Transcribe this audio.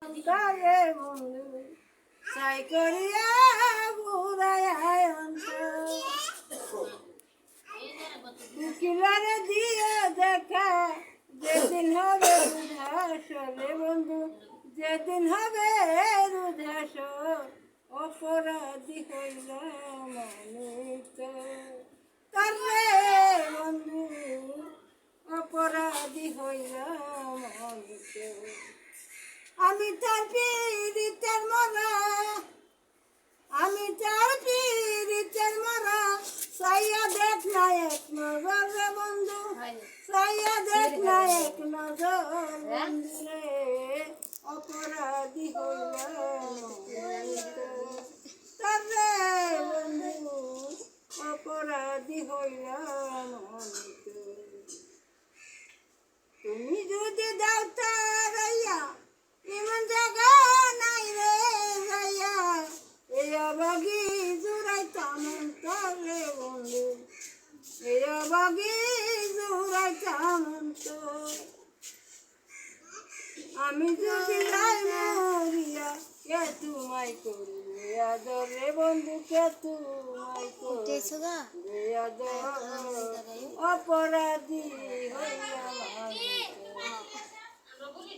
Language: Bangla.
তারে বন্ধু সাই করিয়া বুড়ায় অন্তর কিলারে দিয়ে দেখা যেদিন হবে রুধাসরে বন্ধু যেদিন হবে রুধাস অপরাধী হইলাম মানিত তারে বন্ধু অপরাধী হইলাম মানিত আমি তার পীড়িতের মরা আমি তার পীড়িতের মরা সাইয়া দেখ না এক নজর রে বন্ধু সাইয়া দেখ না এক নজর বন্ধু রে অপরাধী হইলাম তার রে বন্ধু অপরাধী হইলাম তুমি যদি দাও তারাইয়া এমন জায়গা নাই রে ভাইয়া এই অবাগি জুড়াইতাম তরে বন্ধু এই অবাগি জুড়াইতাম তো আমি যদি যাই মরিয়া কে তোমায় করবে আদর রে বন্ধু কে তোমায় করবে আদর অপরাধী হইলাম।